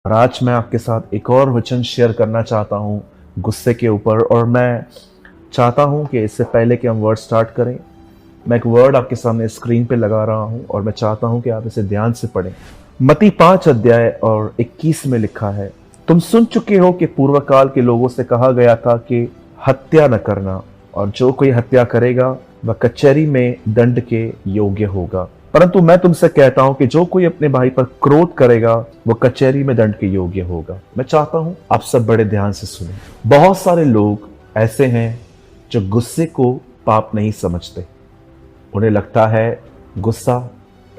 और आज मैं आपके साथ एक और वचन शेयर करना चाहता हूँ गुस्से के ऊपर। और मैं चाहता हूँ कि इससे पहले कि हम वर्ड स्टार्ट करें, मैं एक वर्ड आपके सामने स्क्रीन पे लगा रहा हूँ और मैं चाहता हूँ कि आप इसे ध्यान से पढ़ें। मत्ती 5 अध्याय और 21 में लिखा है, तुम सुन चुके हो कि पूर्व काल के लोगों से कहा गया था कि हत्या न करना, और जो कोई हत्या करेगा वह कचहरी में दंड के योग्य होगा। परंतु मैं तुमसे कहता हूं कि जो कोई अपने भाई पर क्रोध करेगा वो कचहरी में दंड के योग्य होगा। मैं चाहता हूं आप सब बड़े ध्यान से सुनें। बहुत सारे लोग ऐसे हैं जो गुस्से को पाप नहीं समझते। उन्हें लगता है गुस्सा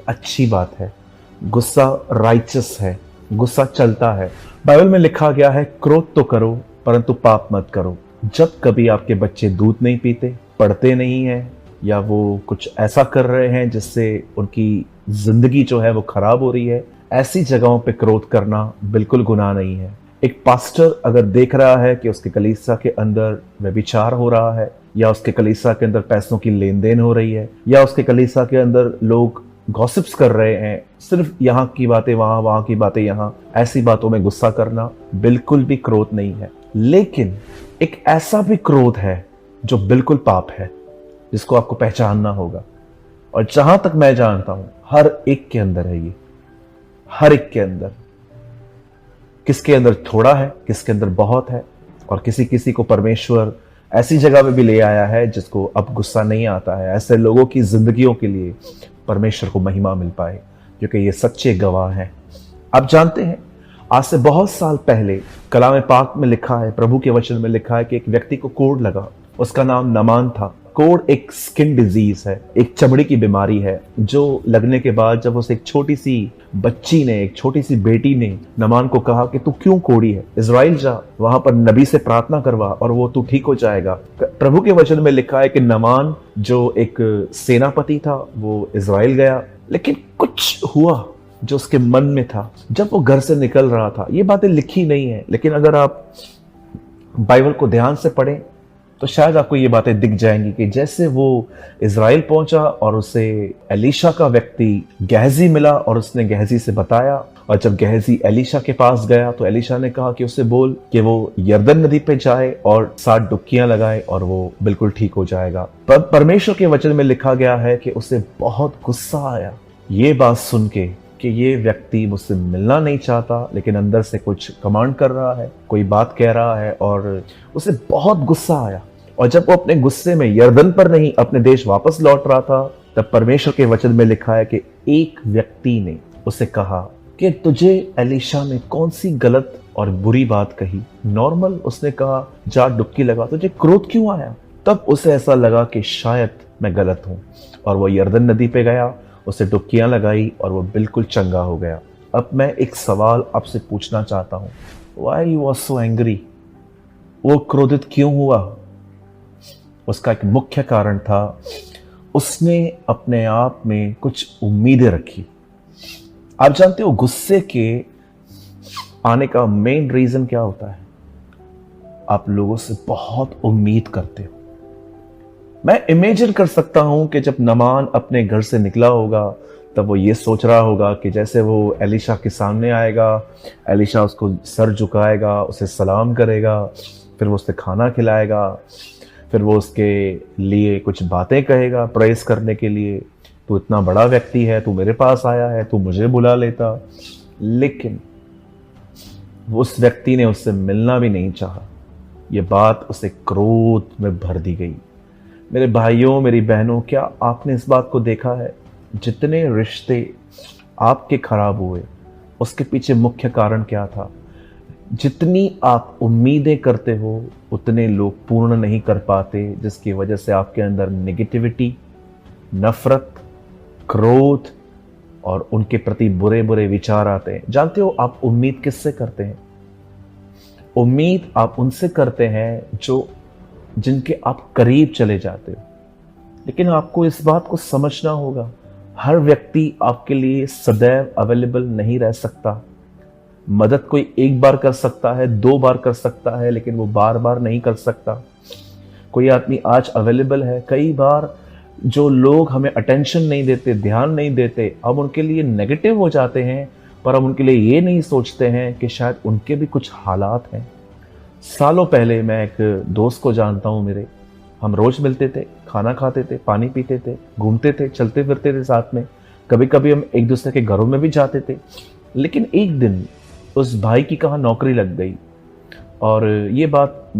अच्छी बात है, गुस्सा राइचस है, गुस्सा चलता है। बाइबल में लिखा गया है क्रोध तो करो परंतु पाप मत करो। जब कभी आपके बच्चे दूध नहीं पीते, पढ़ते नहीं है, या वो कुछ ऐसा कर रहे हैं जिससे उनकी जिंदगी जो है वो खराब हो रही है, ऐसी जगहों पे क्रोध करना बिल्कुल गुनाह नहीं है। एक पास्टर अगर देख रहा है कि उसके कलीसिया के अंदर व्यभिचार हो रहा है, या उसके कलीसिया के अंदर पैसों की लेन देन हो रही है, या उसके कलीसिया के अंदर लोग गॉसिप्स कर रहे हैं, सिर्फ यहाँ की बातें वहां, वहां की बातें यहाँ, ऐसी बातों में गुस्सा करना बिल्कुल भी क्रोध नहीं है। लेकिन एक ऐसा भी क्रोध है जो बिल्कुल पाप है, जिसको आपको पहचानना होगा। और जहां तक मैं जानता हूं हर एक के अंदर है ये, हर एक के अंदर। किसके अंदर थोड़ा है, किसके अंदर बहुत है, और किसी किसी को परमेश्वर ऐसी जगह पे भी ले आया है जिसको अब गुस्सा नहीं आता है। ऐसे लोगों की जिंदगियों के लिए परमेश्वर को महिमा मिल पाए, क्योंकि ये सच्चे गवाह हैं। आप जानते हैं, आज से बहुत साल पहले कलाम पाक में लिखा है, प्रभु के वचन में लिखा है कि एक व्यक्ति को कोढ़ लगा। उसका नाम नमान था। कोढ़ एक स्किन डिजीज है, एक चमड़ी की बीमारी है, जो लगने के बाद जब उसे एक छोटी सी बच्ची ने, एक छोटी सी बेटी ने नमान को कहा कि तू क्यों कोढ़ी है, इजराइल जा, वहां पर नबी से प्रार्थना करवा और वो तू ठीक हो जाएगा। प्रभु के वचन में लिखा है कि नमान जो एक सेनापति था वो इजराइल गया, लेकिन कुछ हुआ जो उसके मन में था जब वो घर से निकल रहा था। ये बातें लिखी नहीं है, लेकिन अगर आप बाइबल को ध्यान से पढ़ें तो शायद आपको ये बातें दिख जाएंगी कि जैसे वो इजराइल पहुंचा और उसे एलीशा का व्यक्ति गहजी मिला और उसने गहजी से बताया, और जब गहजी एलीशा के पास गया तो एलीशा ने कहा कि उससे बोल कि वो यरदन नदी पे जाए और 7 डुबकियां लगाए और वो बिल्कुल ठीक हो जाएगा। पर परमेश्वर के वचन में लिखा गया है कि उसे बहुत गुस्सा आया ये बात सुन के कि ये व्यक्ति मुझसे मिलना नहीं चाहता, लेकिन अंदर से कुछ कमांड कर रहा है, कोई बात कह रहा है, और उसे बहुत गुस्सा आया। और जब वो अपने गुस्से में यरदन पर नहीं अपने देश वापस लौट रहा था, तब परमेश्वर के वचन में लिखा है कि एक व्यक्ति ने उसे कहा कि तुझे एलीशा ने कौन सी गलत और बुरी बात कही। नॉर्मल उसने कहा जा डुबकी लगा, तुझे क्रोध क्यों आया? तब उसे ऐसा लगा कि शायद मैं गलत हूं, और वो यरदन नदी पे गया, उसे डुबकियां लगाई और वो बिल्कुल चंगा हो गया। अब मैं एक सवाल आपसे पूछना चाहता हूं, why he was so angry? वो क्रोधित क्यों हुआ? उसका एक मुख्य कारण था, उसने अपने आप में कुछ उम्मीदें रखी। आप जानते हो गुस्से के आने का मेन रीजन क्या होता है? आप लोगों से बहुत उम्मीद करते हो। मैं इमेजिन कर सकता हूं कि जब नमान अपने घर से निकला होगा तब वो ये सोच रहा होगा कि जैसे वो एलीशा के सामने आएगा, एलीशा उसको सर झुकाएगा, उसे सलाम करेगा, फिर वो उसे खाना खिलाएगा, फिर वो उसके लिए कुछ बातें कहेगा प्रेस करने के लिए, तू इतना बड़ा व्यक्ति है, तू मेरे पास आया है, तू मुझे बुला लेता। लेकिन उस व्यक्ति ने उससे मिलना भी नहीं चाहा। ये बात उसे क्रोध में भर दी गई। मेरे भाइयों, मेरी बहनों, क्या आपने इस बात को देखा है? जितने रिश्ते आपके खराब हुए उसके पीछे मुख्य कारण क्या था? जितनी आप उम्मीदें करते हो उतने लोग पूर्ण नहीं कर पाते, जिसकी वजह से आपके अंदर नेगेटिविटी, नफरत, क्रोध और उनके प्रति बुरे बुरे विचार आते हैं। जानते हो आप उम्मीद किससे करते हैं? उम्मीद आप उनसे करते हैं जो जिनके आप करीब चले जाते हो। लेकिन आपको इस बात को समझना होगा, हर व्यक्ति आपके लिए सदैव अवेलेबल नहीं रह सकता। मदद कोई एक बार कर सकता है, 2 बार कर सकता है, लेकिन वो बार बार नहीं कर सकता। कोई आदमी आज अवेलेबल है, कई बार जो लोग हमें अटेंशन नहीं देते, ध्यान नहीं देते, हम उनके लिए नेगेटिव हो जाते हैं पर हम उनके लिए ये नहीं सोचते हैं कि शायद उनके भी कुछ हालात हैं। सालों पहले मैं एक दोस्त को जानता हूँ मेरे, हम रोज मिलते थे, खाना खाते थे, पानी पीते थे, घूमते थे, चलते फिरते थे साथ में, कभी कभी हम एक दूसरे के घरों में भी जाते थे। लेकिन एक दिन उस भाई की कहाँ नौकरी लग गई, और ये बात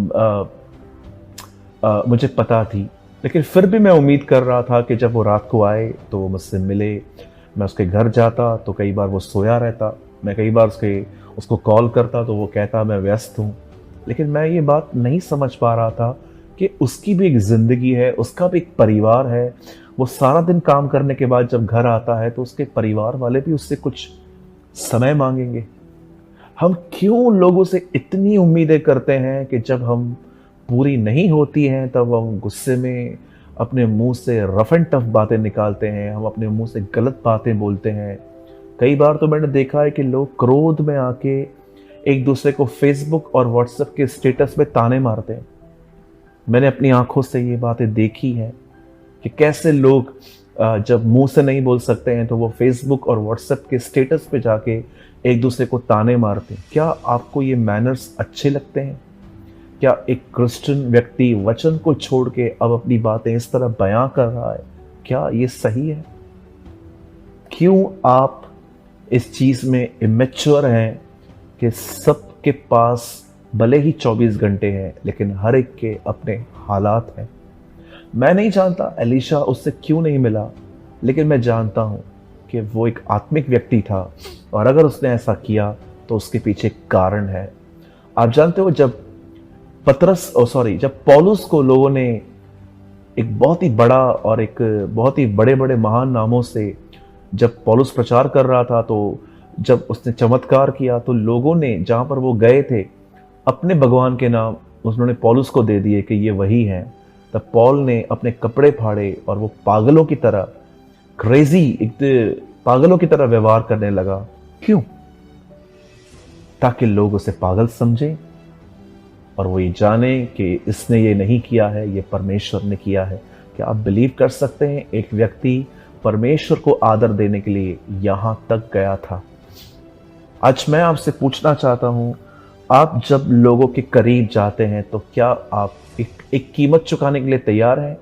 मुझे पता थी। लेकिन फिर भी मैं उम्मीद कर रहा था कि जब वो रात को आए तो वो मुझसे मिले। मैं उसके घर जाता तो कई बार वो सोया रहता, मैं कई बार उसको कॉल करता तो वो कहता मैं व्यस्त हूँ। लेकिन मैं ये बात नहीं समझ पा रहा था कि उसकी भी एक ज़िंदगी है, उसका भी एक परिवार है। वो सारा दिन काम करने के बाद जब घर आता है तो उसके परिवार वाले भी उससे कुछ समय मांगेंगे। हम क्यों लोगों से इतनी उम्मीदें करते हैं कि जब हम पूरी नहीं होती हैं तब हम गुस्से में अपने मुंह से रफ एंड टफ बातें निकालते हैं, हम अपने मुंह से गलत बातें बोलते हैं। कई बार तो मैंने देखा है कि लोग क्रोध में आके एक दूसरे को फेसबुक और व्हाट्सएप के स्टेटस में ताने मारते हैं। मैंने अपनी आंखों से ये बातें देखी हैं कि कैसे लोग जब मुंह से नहीं बोल सकते हैं तो वो फेसबुक और व्हाट्सएप के स्टेटस पे जाके एक दूसरे को ताने मारते हैं। क्या आपको ये मैनर्स अच्छे लगते हैं? क्या एक क्रिश्चियन व्यक्ति वचन को छोड़ के अब अपनी बातें इस तरह बयां कर रहा है? क्या ये सही है? क्यों आप इस चीज में इमेच्योर हैं कि सबके पास भले ही 24 घंटे हैं लेकिन हर एक के अपने हालात हैं? मैं नहीं जानता एलीशा उससे क्यों नहीं मिला, लेकिन मैं जानता हूं कि वो एक आत्मिक व्यक्ति था, और अगर उसने ऐसा किया तो उसके पीछे एक कारण है। आप जानते हो जब जब पौलुस को लोगों ने एक बहुत ही बड़ा और एक बहुत ही बड़े बड़े महान नामों से, जब पौलुस प्रचार कर रहा था तो जब उसने चमत्कार किया तो लोगों ने जहां पर वो गए थे अपने भगवान के नाम उन्होंने पौलुस को दे दिए कि ये वही हैं। तब पौल ने अपने कपड़े फाड़े और वो पागलों की तरह पागलों की तरह व्यवहार करने लगा। क्यों? ताकि लोग उसे पागल समझें और वो ये जाने कि इसने ये नहीं किया है, ये परमेश्वर ने किया है। क्या आप बिलीव कर सकते हैं एक व्यक्ति परमेश्वर को आदर देने के लिए यहां तक गया था? आज मैं आपसे पूछना चाहता हूं, आप जब लोगों के करीब जाते हैं तो क्या आप एक कीमत चुकाने के लिए तैयार हैं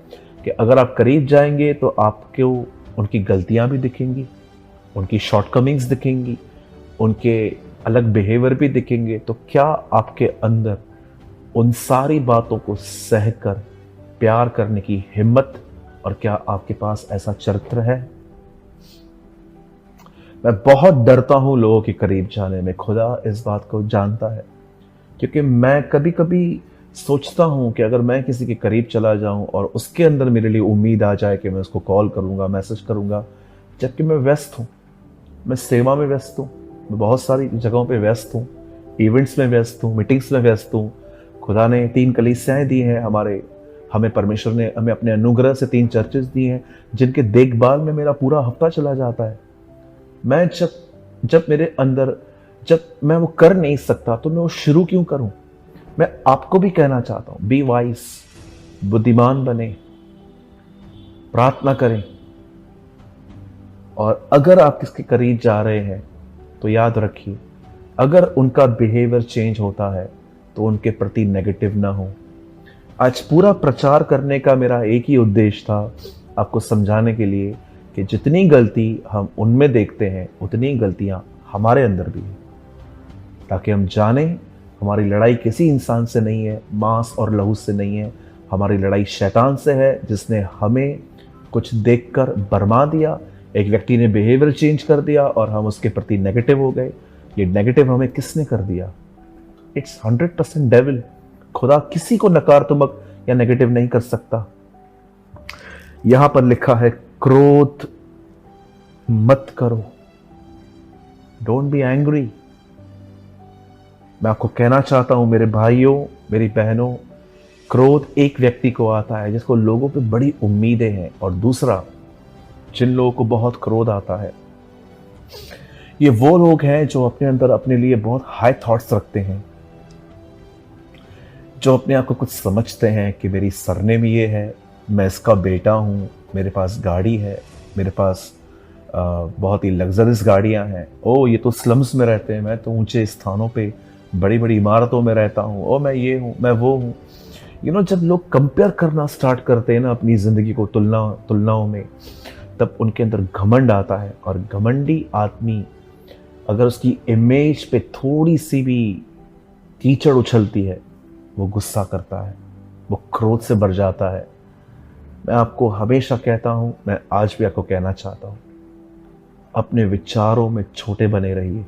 कि अगर आप करीब जाएंगे तो आपको उनकी गलतियां भी दिखेंगी, उनकी शॉर्टकमिंग्स दिखेंगी, उनके अलग बिहेवियर भी दिखेंगे, तो क्या आपके अंदर उन सारी बातों को सहकर प्यार करने की हिम्मत, और क्या आपके पास ऐसा चरित्र है? मैं बहुत डरता हूं लोगों के करीब जाने में, खुदा इस बात को जानता है, क्योंकि मैं कभी कभी सोचता हूं कि अगर मैं किसी के करीब चला जाऊं और उसके अंदर मेरे लिए उम्मीद आ जाए कि मैं उसको कॉल करूंगा, मैसेज करूंगा, जबकि मैं व्यस्त हूं, मैं सेवा में व्यस्त हूं, मैं बहुत सारी जगहों पे व्यस्त हूं, इवेंट्स में व्यस्त हूं, मीटिंग्स में व्यस्त हूं। खुदा ने 3 कलीसियाएं दी हैं हमें परमेश्वर ने हमें अपने अनुग्रह से 3 चर्चेस दी हैं जिनके देखभाल में मेरा पूरा हफ्ता चला जाता है। मैं जब मेरे अंदर जब मैं वो कर नहीं सकता तो मैं वो शुरू क्यों करूं? मैं आपको भी कहना चाहता हूं, बी वाइस, बुद्धिमान बने, प्रार्थना करें, और अगर आप किसके करीब जा रहे हैं तो याद रखिए अगर उनका बिहेवियर चेंज होता है तो उनके प्रति नेगेटिव ना हो। आज पूरा प्रचार करने का मेरा एक ही उद्देश्य था, आपको समझाने के लिए कि जितनी गलती हम उनमें देखते हैं उतनी गलतियां हमारे अंदर भी हैं, ताकि हम जाने हमारी लड़ाई किसी इंसान से नहीं है, मांस और लहू से नहीं है, हमारी लड़ाई शैतान से है जिसने हमें कुछ देखकर भरमा दिया। एक व्यक्ति ने बिहेवियर चेंज कर दिया और हम उसके प्रति नेगेटिव हो गए। ये नेगेटिव हमें किसने कर दिया? It's 100% devil. खुदा किसी को नकारात्मक या नेगेटिव नहीं कर सकता। यहां पर लिखा है क्रोध मत करो, डोंट बी एंग्री। मैं आपको कहना चाहता हूं मेरे भाइयों, मेरी बहनों, क्रोध एक व्यक्ति को आता है जिसको लोगों पे बड़ी उम्मीदें हैं, और दूसरा जिन लोगों को बहुत क्रोध आता है ये वो लोग हैं जो अपने अंदर अपने लिए बहुत हाई थॉट्स रखते हैं, जो अपने आप को कुछ समझते हैं कि मेरी सरनेम ये है, मैं इसका बेटा हूं, मेरे पास गाड़ी है, मेरे पास बहुत ही लग्जरियस गाड़ियां हैं। ओ ये तो स्लम्स में रहते हैं, मैं तो ऊंचे स्थानों पे बड़ी बड़ी इमारतों में रहता हूँ, ओ मैं ये हूँ मैं वो हूँ। जब लोग कंपेयर करना स्टार्ट करते हैं ना अपनी ज़िंदगी को तुलनाओं में, तब उनके अंदर घमंड आता है। और घमंडी आदमी अगर उसकी इमेज पे थोड़ी सी भी कीचड़ उछलती है, वो गुस्सा करता है, वो क्रोध से भर जाता है। मैं आपको हमेशा कहता हूँ, मैं आज भी आपको कहना चाहता हूँ, अपने विचारों में छोटे बने रहिए।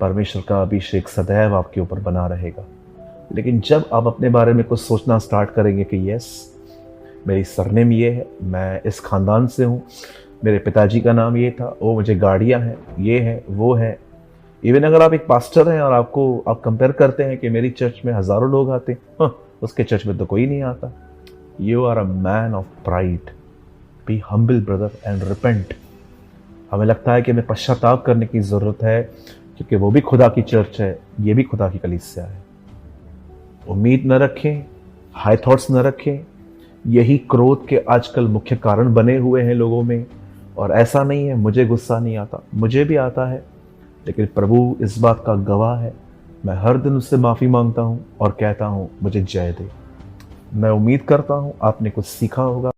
परमेश्वर का अभिषेक सदैव आपके ऊपर बना रहेगा। लेकिन जब आप अपने बारे में कुछ सोचना स्टार्ट करेंगे कि यस, मेरी सरनेम ये है, मैं इस खानदान से हूँ, मेरे पिताजी का नाम ये था, वो मुझे गाड़ियाँ हैं, ये है वो है। इवन अगर आप एक पास्टर हैं और आप कंपेयर करते हैं कि मेरी चर्च में हज़ारों लोग आते हैं, हाँ, उसके चर्च में तो कोई नहीं आता। You are a man of pride. Be humble brother and repent. हमें लगता है कि हमें पश्चाताप करने की ज़रूरत है, क्योंकि वो भी खुदा की चर्च है, ये भी खुदा की कलीसिया है। उम्मीद न रखें, हाई थॉट्स न रखें। यही क्रोध के आजकल मुख्य कारण बने हुए हैं लोगों में। और ऐसा नहीं है मुझे गुस्सा नहीं आता, मुझे भी आता है, लेकिन प्रभु इस बात का गवाह है। मैं हर दिन उससे माफ़ी मांगता हूँ और कहता हूँ मुझे जय दे। मैं उम्मीद करता हूँ आपने कुछ सीखा होगा।